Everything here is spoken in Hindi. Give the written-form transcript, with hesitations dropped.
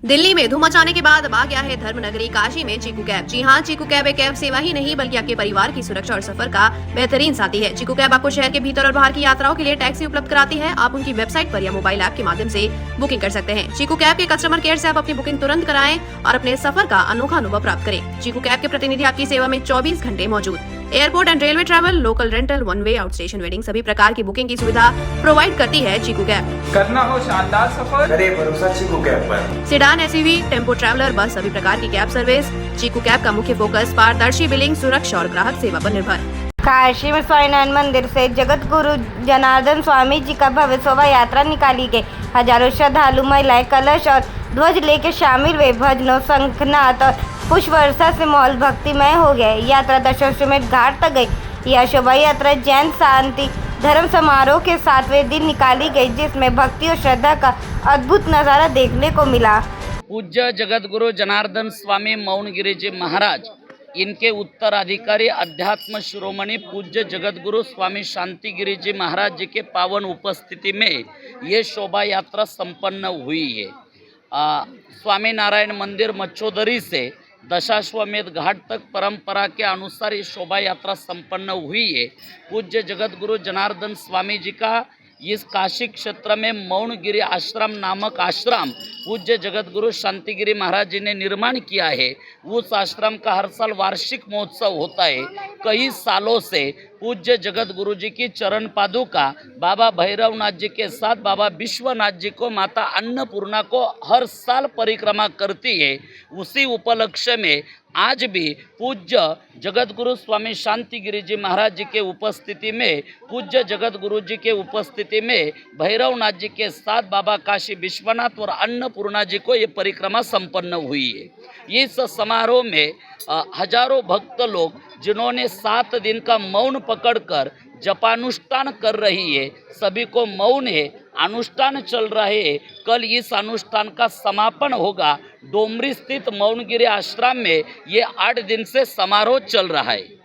दिल्ली में धूम मचाने के बाद अब आ गया है धर्मनगरी काशी में चीकू कैब। जी हाँ, चीकू कैब एक कैब सेवा ही नहीं बल्कि आपके परिवार की सुरक्षा और सफर का बेहतरीन साथी है। चीकू कैब आपको शहर के भीतर और बाहर की यात्राओं के लिए टैक्सी उपलब्ध कराती है। आप उनकी वेबसाइट पर या मोबाइल ऐप के माध्यम से बुकिंग कर सकते हैं। चीकू कैब के कस्टमर केयर से आप अपनी बुकिंग तुरंत कराएं और अपने सफर का अनोखा अनुभव प्राप्त करें। चीकू कैब के प्रतिनिधि आपकी सेवा में 24 घंटे मौजूद। Airport and railway travel, local rental, one way, out station wedding, सभी प्रकार की बुकिंग की सुविधा प्रोवाइड करती है चीकू कैब। करना हो शानदार सफर, करे भरोसा चीकू कैब पर। सेडान, एसयूवी, टेम्पो ट्रैवलर, बस, सभी प्रकार की कैब सर्विस। चीकू कैब का मुख्य फोकस पारदर्शी बिलिंग, सुरक्षा और ग्राहक सेवा पर निर्भर। काशी में स्वामीनारायण मंदिर से जगत गुरु जनार्दन स्वामी जी का भव्य शोभा यात्रा निकाली गई। हजारों श्रद्धालु महिलाएं कलश और ध्वज लेकर शामिल हुए। भजनों, शंखनाद और पुष्प वर्षा से माहौल भक्तिमय हो गया। यात्रा दशाश्वमेध घाट तक गई। यह शोभा यात्रा जैन शांति धर्म समारोह के 7वें दिन निकाली गई, जिसमें भक्ति और श्रद्धा का अद्भुत नज़ारा देखने को मिला। पूज्य जगतगुरु जनार्दन स्वामी मौनगिरी जी महाराज, इनके उत्तराधिकारी अध्यात्म शिरोमणि पूज्य जगतगुरु स्वामी शांतिगिरी जी महाराज जी के पावन उपस्थिति में ये शोभा यात्रा संपन्न हुई है। स्वामी नारायण मंदिर मच्छोदरी से दशाश्वमेध घाट तक परंपरा के अनुसार ये शोभा यात्रा संपन्न हुई है। पूज्य जगतगुरु जनार्दन स्वामी जी का इस काशी क्षेत्र में मौनगिरी आश्रम नामक आश्रम पूज्य जगतगुरु शांतिगिरी महाराज जी ने निर्माण किया है। उस आश्रम का हर साल वार्षिक महोत्सव होता है। कई सालों से पूज्य जगतगुरु जी की चरण पादुका बाबा भैरवनाथ जी के साथ बाबा विश्वनाथ जी को माता अन्नपूर्णा को हर साल परिक्रमा करती है। उसी उपलक्ष्य में आज भी पूज्य जगतगुरु स्वामी शांतिगिरी जी महाराज जी के उपस्थिति में पूज्य जगतगुरु जी के उपस्थिति में भैरवनाथ जी के साथ बाबा काशी विश्वनाथ और अन्नपूर्णा जी को ये परिक्रमा संपन्न हुई है। इस समारोह में हजारों भक्त लोग जिन्होंने 7 दिन का मौन पकड़कर जपानुष्ठान कर रही है, सभी को मौन है, अनुष्ठान चल रहे हैं। कल इस अनुष्ठान का समापन होगा। डोमरी स्थित मौनगिरी आश्रम में ये 8 दिन से समारोह चल रहा है।